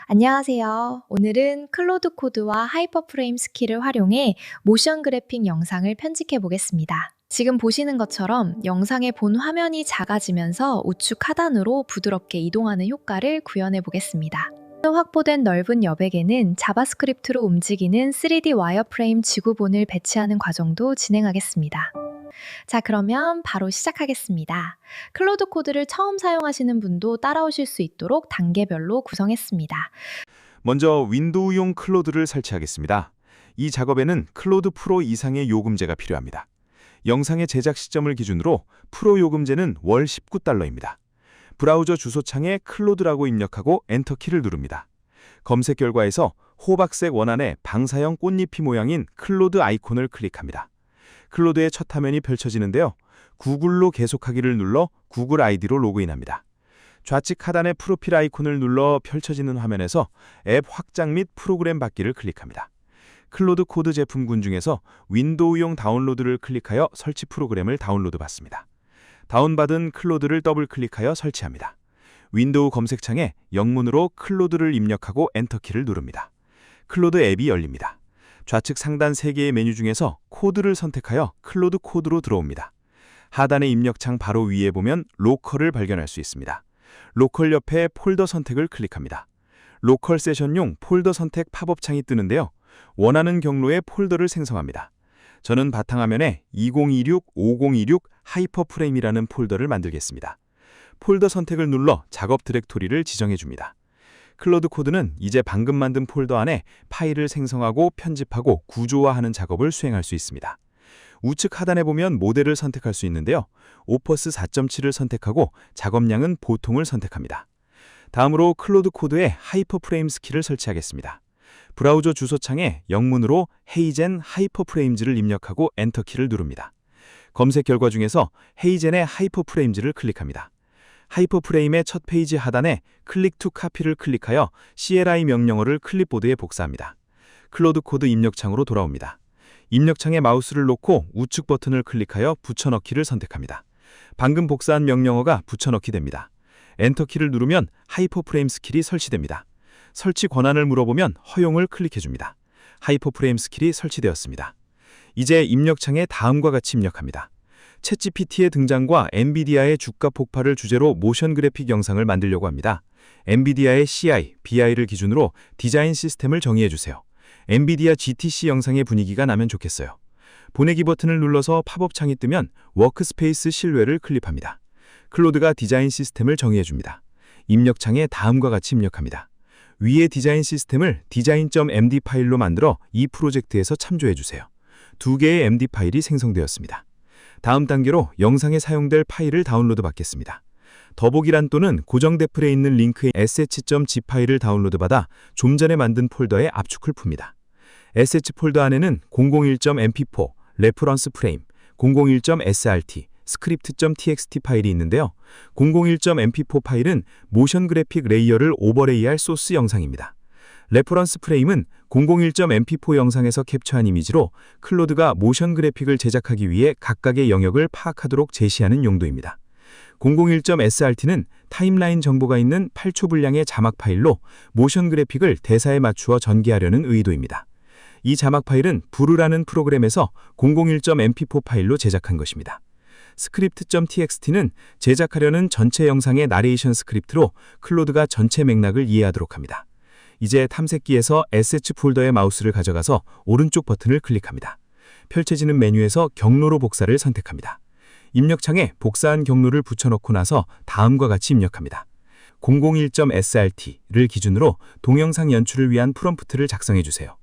안녕하세요. 오늘은 클로드 코드와 하이퍼프레임 스킬을 활용해 모션 그래픽 영상을 편집해 보겠습니다. 지금 보시는 것처럼 영상의 본 화면이 작아지면서 우측 하단으로 부드럽게 이동하는 효과를 구현해 보겠습니다. 확보된 넓은 여백에는 자바스크립트로 움직이는 3D 와이어프레임 지구본을 배치하는 과정도 진행하겠습니다. 자, 그러면 바로 시작하겠습니다. 클로드 코드를 처음 사용하시는 분도 따라오실 수 있도록 단계별로 구성했습니다. 먼저 윈도우용 클로드를 설치하겠습니다. 이 작업에는 클로드 프로 이상의 요금제가 필요합니다. 영상의 제작 시점을 기준으로 프로 요금제는 월 $19입니다. 브라우저 주소창에 클로드라고 입력하고 엔터키를 누릅니다. 검색 결과에서 호박색 원안에 방사형 꽃잎이 모양인 클로드 아이콘을 클릭합니다. 클로드의 첫 화면이 펼쳐지는데요. 구글로 계속하기를 눌러 구글 아이디로 로그인합니다. 좌측 하단의 프로필 아이콘을 눌러 펼쳐지는 화면에서 앱 확장 및 프로그램 받기를 클릭합니다. 클로드 코드 제품군 중에서 윈도우용 다운로드를 클릭하여 설치 프로그램을 다운로드 받습니다. 다운받은 클로드를 더블클릭하여 설치합니다. 윈도우 검색창에 영문으로 클로드를 입력하고 엔터키를 누릅니다. 클로드 앱이 열립니다. 좌측 상단 3개의 메뉴 중에서 코드를 선택하여 클로드 코드로 들어옵니다. 하단의 입력창 바로 위에 보면 로컬을 발견할 수 있습니다. 로컬 옆에 폴더 선택을 클릭합니다. 로컬 세션용 폴더 선택 팝업창이 뜨는데요. 원하는 경로의 폴더를 생성합니다. 저는 바탕화면에 2026-5026 하이퍼프레임이라는 폴더를 만들겠습니다. 폴더 선택을 눌러 작업 디렉토리를 지정해 줍니다. 클로드 코드는 이제 방금 만든 폴더 안에 파일을 생성하고 편집하고 구조화하는 작업을 수행할 수 있습니다. 우측 하단에 보면 모델을 선택할 수 있는데요. 오퍼스 4.7을 선택하고 작업량은 보통을 선택합니다. 다음으로 클로드 코드에 하이퍼프레임 스킬을 설치하겠습니다. 브라우저 주소창에 영문으로 헤이젠 하이퍼프레임즈를 입력하고 엔터키를 누릅니다. 검색 결과 중에서 헤이젠의 하이퍼프레임즈를 클릭합니다. 하이퍼프레임의 첫 페이지 하단에 클릭 투 카피를 클릭하여 CLI 명령어를 클립보드에 복사합니다. 클로드 코드 입력창으로 돌아옵니다. 입력창에 마우스를 놓고 우측 버튼을 클릭하여 붙여넣기를 선택합니다. 방금 복사한 명령어가 붙여넣기 됩니다. 엔터키를 누르면 하이퍼프레임 스킬이 설치됩니다. 설치 권한을 물어보면 허용을 클릭해줍니다. 하이퍼프레임 스킬이 설치되었습니다. 이제 입력창에 다음과 같이 입력합니다. 챗GPT의 등장과 엔비디아의 주가 폭발을 주제로 모션 그래픽 영상을 만들려고 합니다. 엔비디아의 CI, BI를 기준으로 디자인 시스템을 정의해주세요. 엔비디아 GTC 영상의 분위기가 나면 좋겠어요. 보내기 버튼을 눌러서 팝업 창이 뜨면 워크스페이스 실외를 클립합니다. 클로드가 디자인 시스템을 정의해줍니다. 입력창에 다음과 같이 입력합니다. 위의 디자인 시스템을 design.md 파일로 만들어 이 프로젝트에서 참조해주세요. 2개의 MD 파일이 생성되었습니다. 다음 단계로 영상에 사용될 파일을 다운로드 받겠습니다. 더보기란 또는 고정 데플에 있는 링크의 sh.g 파일을 다운로드 받아 좀 전에 만든 폴더에 압축을 풉니다. sh 폴더 안에는 001.mp4, 레퍼런스 프레임, 001.srt, script.txt 파일이 있는데요. 001.mp4 파일은 모션 그래픽 레이어를 오버레이할 소스 영상입니다. 레퍼런스 프레임은 001.mp4 영상에서 캡처한 이미지로 클로드가 모션 그래픽을 제작하기 위해 각각의 영역을 파악하도록 제시하는 용도입니다. 001.srt는 타임라인 정보가 있는 8초 분량의 자막 파일로 모션 그래픽을 대사에 맞추어 전개하려는 의도입니다. 이 자막 파일은 부르라는 프로그램에서 001.mp4 파일로 제작한 것입니다. script.txt는 제작하려는 전체 영상의 나레이션 스크립트로 클로드가 전체 맥락을 이해하도록 합니다. 이제 탐색기에서 sh 폴더의 마우스를 가져가서 오른쪽 버튼을 클릭합니다. 펼쳐지는 메뉴에서 경로로 복사를 선택합니다. 입력창에 복사한 경로를 붙여넣고 나서 다음과 같이 입력합니다. 001.srt를 기준으로 동영상 연출을 위한 프롬프트를 작성해주세요.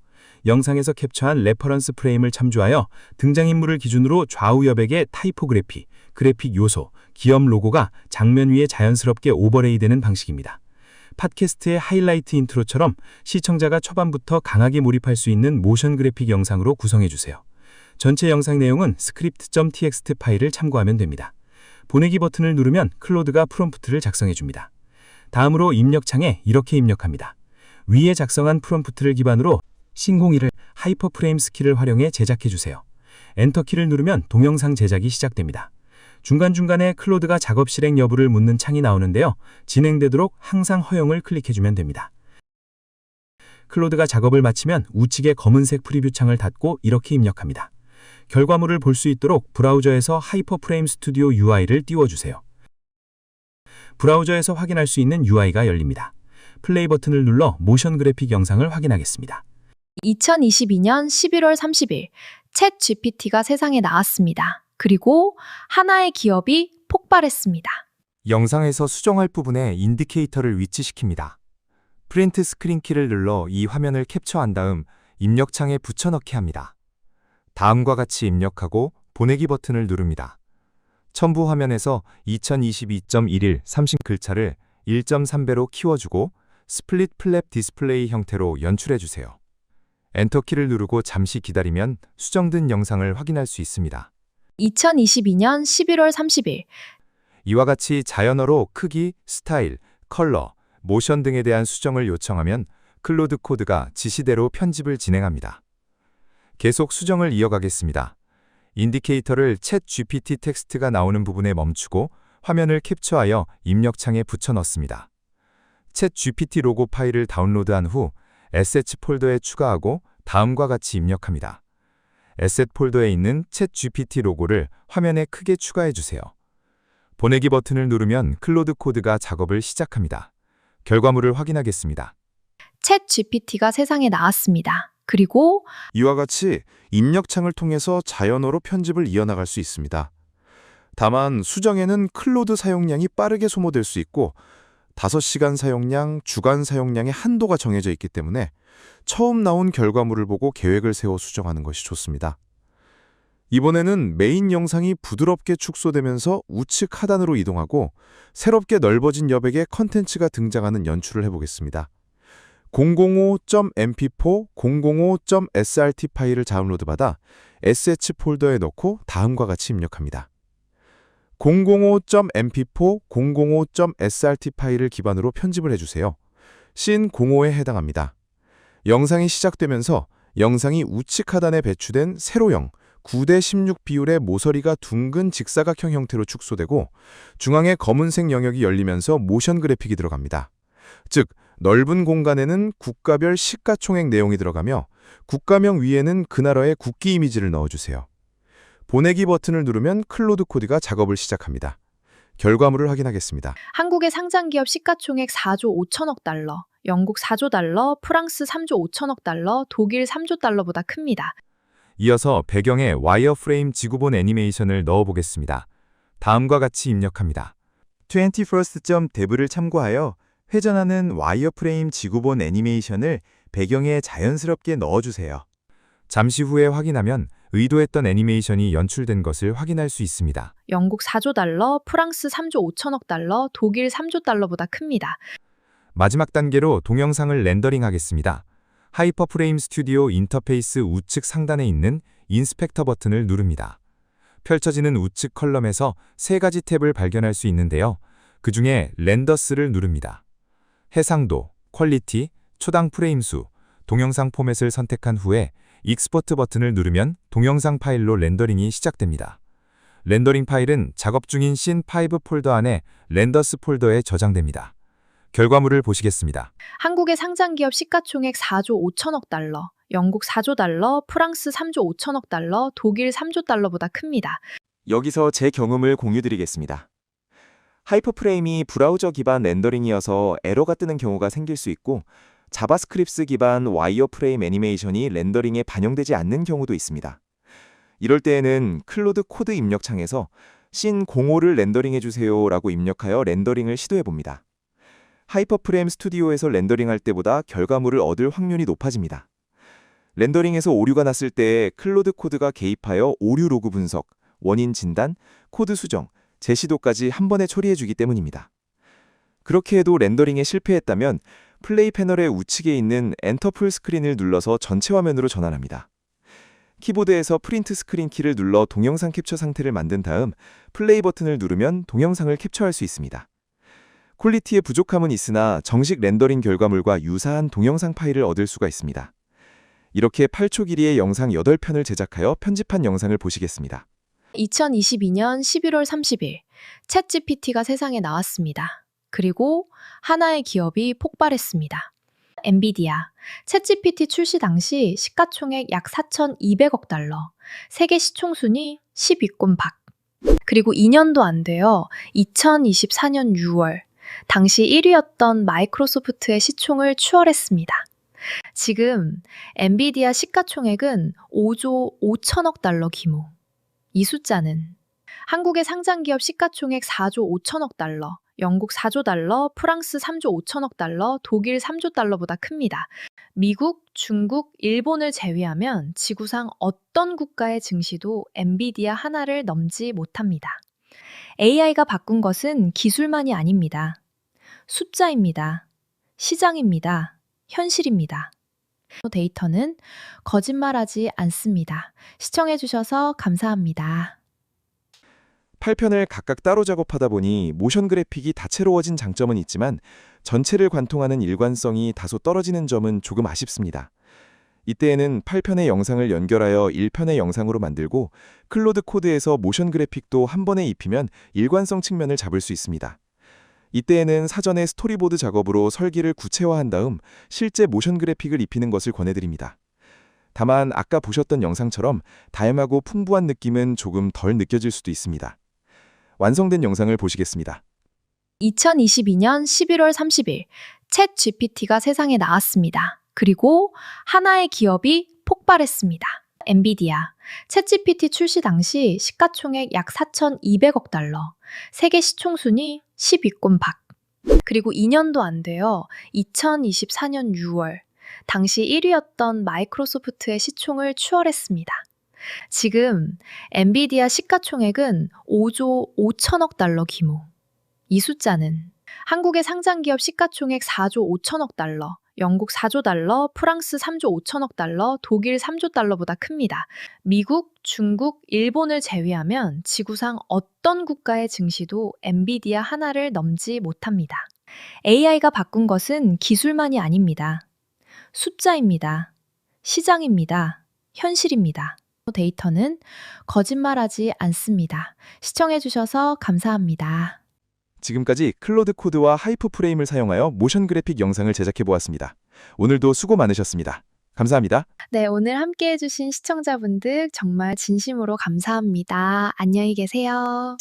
영상에서 캡처한 레퍼런스 프레임을 참조하여 등장인물을 기준으로 좌우 여백의 타이포그래피, 그래픽 요소, 기업 로고가 장면 위에 자연스럽게 오버레이되는 방식입니다. 팟캐스트의 하이라이트 인트로처럼 시청자가 초반부터 강하게 몰입할 수 있는 모션 그래픽 영상으로 구성해주세요. 전체 영상 내용은 script.txt 파일을 참고하면 됩니다. 보내기 버튼을 누르면 클로드가 프롬프트를 작성해줍니다. 다음으로 입력창에 이렇게 입력합니다. 위에 작성한 프롬프트를 기반으로 싱01을 하이퍼프레임 스킬을 활용해 제작해주세요. 엔터키를 누르면 동영상 제작이 시작됩니다. 중간중간에 클로드가 작업 실행 여부를 묻는 창이 나오는데요. 진행되도록 항상 허용을 클릭해주면 됩니다. 클로드가 작업을 마치면 우측의 검은색 프리뷰 창을 닫고 이렇게 입력합니다. 결과물을 볼 수 있도록 브라우저에서 하이퍼프레임 스튜디오 UI를 띄워주세요. 브라우저에서 확인할 수 있는 UI가 열립니다. 플레이 버튼을 눌러 모션 그래픽 영상을 확인하겠습니다. 2022년 11월 30일 챗 GPT가 세상에 나왔습니다. 그리고 하나의 기업이 폭발했습니다. 영상에서 수정할 부분에 인디케이터를 위치시킵니다. 프린트 스크린 키를 눌러 이 화면을 캡처한 다음 입력창에 붙여넣기 합니다. 다음과 같이 입력하고 보내기 버튼을 누릅니다. 첨부 화면에서 2022.11 30 글자를 1.3배로 키워주고 스플릿 플랩 디스플레이 형태로 연출해주세요. 엔터키를 누르고 잠시 기다리면 수정된 영상을 확인할 수 있습니다. 2022년 11월 30일 이와 같이 자연어로 크기, 스타일, 컬러, 모션 등에 대한 수정을 요청하면 클로드 코드가 지시대로 편집을 진행합니다. 계속 수정을 이어가겠습니다. 인디케이터를 챗 GPT 텍스트가 나오는 부분에 멈추고 화면을 캡처하여 입력창에 붙여 넣습니다. 챗 GPT 로고 파일을 다운로드한 후 에셋 폴더에 추가하고 다음과 같이 입력합니다. 에셋 폴더에 있는 챗 GPT 로고를 화면에 크게 추가해 주세요. 보내기 버튼을 누르면 클로드 코드가 작업을 시작합니다. 결과물을 확인하겠습니다. 챗 GPT가 세상에 나왔습니다. 그리고 이와 같이 입력창을 통해서 자연어로 편집을 이어나갈 수 있습니다. 다만 수정에는 클로드 사용량이 빠르게 소모될 수 있고 5시간 사용량, 주간 사용량의 한도가 정해져 있기 때문에 처음 나온 결과물을 보고 계획을 세워 수정하는 것이 좋습니다. 이번에는 메인 영상이 부드럽게 축소되면서 우측 하단으로 이동하고 새롭게 넓어진 여백에 컨텐츠가 등장하는 연출을 해보겠습니다. 005.mp4, 005.srt 파일을 다운로드받아 sh 폴더에 넣고 다음과 같이 입력합니다. 005.mp4, 005.srt 파일을 기반으로 편집을 해주세요. 씬05에 해당합니다. 영상이 시작되면서 영상이 우측 하단에 배치된 세로형 9:16 비율의 모서리가 둥근 직사각형 형태로 축소되고 중앙에 검은색 영역이 열리면서 모션 그래픽이 들어갑니다. 즉, 넓은 공간에는 국가별 시가총액 내용이 들어가며 국가명 위에는 그 나라의 국기 이미지를 넣어주세요. 보내기 버튼을 누르면 클로드 코드가 작업을 시작합니다. 결과물을 확인하겠습니다. 한국의 상장기업 시가총액 4조 5천억 달러, 영국 4조 달러, 프랑스 3조 5천억 달러, 독일 3조 달러보다 큽니다. 이어서 배경에 와이어프레임 지구본 애니메이션을 넣어보겠습니다. 다음과 같이 입력합니다. 21st.dev를 참고하여 회전하는 와이어프레임 지구본 애니메이션을 배경에 자연스럽게 넣어주세요. 잠시 후에 확인하면 의도했던 애니메이션이 연출된 것을 확인할 수 있습니다. 영국 4조 달러, 프랑스 3조 5천억 달러, 독일 3조 달러보다 큽니다. 마지막 단계로 동영상을 렌더링하겠습니다. 하이퍼프레임 스튜디오 인터페이스 우측 상단에 있는 인스펙터 버튼을 누릅니다. 펼쳐지는 우측 컬럼에서 3가지 탭을 발견할 수 있는데요. 그 중에 렌더스를 누릅니다. 해상도, 퀄리티, 초당 프레임 수, 동영상 포맷을 선택한 후에 익스포트 버튼을 누르면 동영상 파일로 렌더링이 시작됩니다. 렌더링 파일은 작업 중인 씬5 폴더 안에 렌더스 폴더에 저장됩니다. 결과물을 보시겠습니다. 한국의 상장기업 시가총액 4조 5천억 달러, 영국 4조 달러, 프랑스 3조 5천억 달러, 독일 3조 달러보다 큽니다. 여기서 제 경험을 공유드리겠습니다. 하이퍼프레임이 브라우저 기반 렌더링이어서 에러가 뜨는 경우가 생길 수 있고 자바스크립트 기반 와이어프레임 애니메이션이 렌더링에 반영되지 않는 경우도 있습니다. 이럴 때에는 클로드 코드 입력창에서 씬05를 렌더링해주세요 라고 입력하여 렌더링을 시도해봅니다. 하이퍼프레임 스튜디오에서 렌더링할 때보다 결과물을 얻을 확률이 높아집니다. 렌더링에서 오류가 났을 때 클로드 코드가 개입하여 오류 로그 분석, 원인 진단, 코드 수정, 재시도까지 한 번에 처리해주기 때문입니다. 그렇게 해도 렌더링에 실패했다면 플레이 패널의 우측에 있는 엔터 풀 스크린을 눌러서 전체 화면으로 전환합니다. 키보드에서 프린트 스크린 키를 눌러 동영상 캡처 상태를 만든 다음 플레이 버튼을 누르면 동영상을 캡처할 수 있습니다. 퀄리티에 부족함은 있으나 정식 렌더링 결과물과 유사한 동영상 파일을 얻을 수가 있습니다. 이렇게 8초 길이의 영상 8편을 제작하여 편집한 영상을 보시겠습니다. 2022년 11월 30일 챗 GPT가 세상에 나왔습니다. 그리고 하나의 기업이 폭발했습니다. 엔비디아. 챗GPT 출시 당시 시가총액 약 4,200억 달러. 세계 시총 순위 10위권 밖. 그리고 2년도 안 돼요. 2024년 6월. 당시 1위였던 마이크로소프트의 시총을 추월했습니다. 지금 엔비디아 시가총액은 5조 5천억 달러 규모. 이 숫자는 한국의 상장기업 시가총액 4조 5천억 달러, 영국 4조 달러, 프랑스 3조 5천억 달러, 독일 3조 달러보다 큽니다. 미국, 중국, 일본을 제외하면 지구상 어떤 국가의 증시도 엔비디아 하나를 넘지 못합니다. AI가 바꾼 것은 기술만이 아닙니다. 숫자입니다. 시장입니다. 현실입니다. 데이터는 거짓말하지 않습니다. 시청해주셔서 감사합니다. 8편을 각각 따로 작업하다 보니 모션 그래픽이 다채로워진 장점은 있지만 전체를 관통하는 일관성이 다소 떨어지는 점은 조금 아쉽습니다. 이때에는 8편의 영상을 연결하여 1편의 영상으로 만들고 클로드 코드에서 모션 그래픽도 한 번에 입히면 일관성 측면을 잡을 수 있습니다. 이때에는 사전에 스토리보드 작업으로 설계를 구체화한 다음 실제 모션 그래픽을 입히는 것을 권해드립니다. 다만 아까 보셨던 영상처럼 다양하고 풍부한 느낌은 조금 덜 느껴질 수도 있습니다. 완성된 영상을 보시겠습니다. 2022년 11월 30일 챗 GPT가 세상에 나왔습니다. 그리고 하나의 기업이 폭발했습니다. 엔비디아. 챗 GPT 출시 당시 시가총액 약 4,200억 달러. 세계 시총 순위 10위권 밖. 그리고 2년도 안 돼요. 2024년 6월. 당시 1위였던 마이크로소프트의 시총을 추월했습니다. 지금 엔비디아 시가총액은 5조 5천억 달러 규모. 이 숫자는 한국의 상장기업 시가총액 4조 5천억 달러, 영국 4조 달러, 프랑스 3조 5천억 달러, 독일 3조 달러보다 큽니다. 미국, 중국, 일본을 제외하면 지구상 어떤 국가의 증시도 엔비디아 하나를 넘지 못합니다. AI가 바꾼 것은 기술만이 아닙니다. 숫자입니다. 시장입니다. 현실입니다. 데이터는 거짓말하지 않습니다. 시청해주셔서 감사합니다. 지금까지 클로드 코드와 하이퍼 프레임을 사용하여 모션 그래픽 영상을 제작해 보았습니다. 오늘도 수고 많으셨습니다. 감사합니다. 네, 오늘 함께 해주신 시청자분들 정말 진심으로 감사합니다. 안녕히 계세요.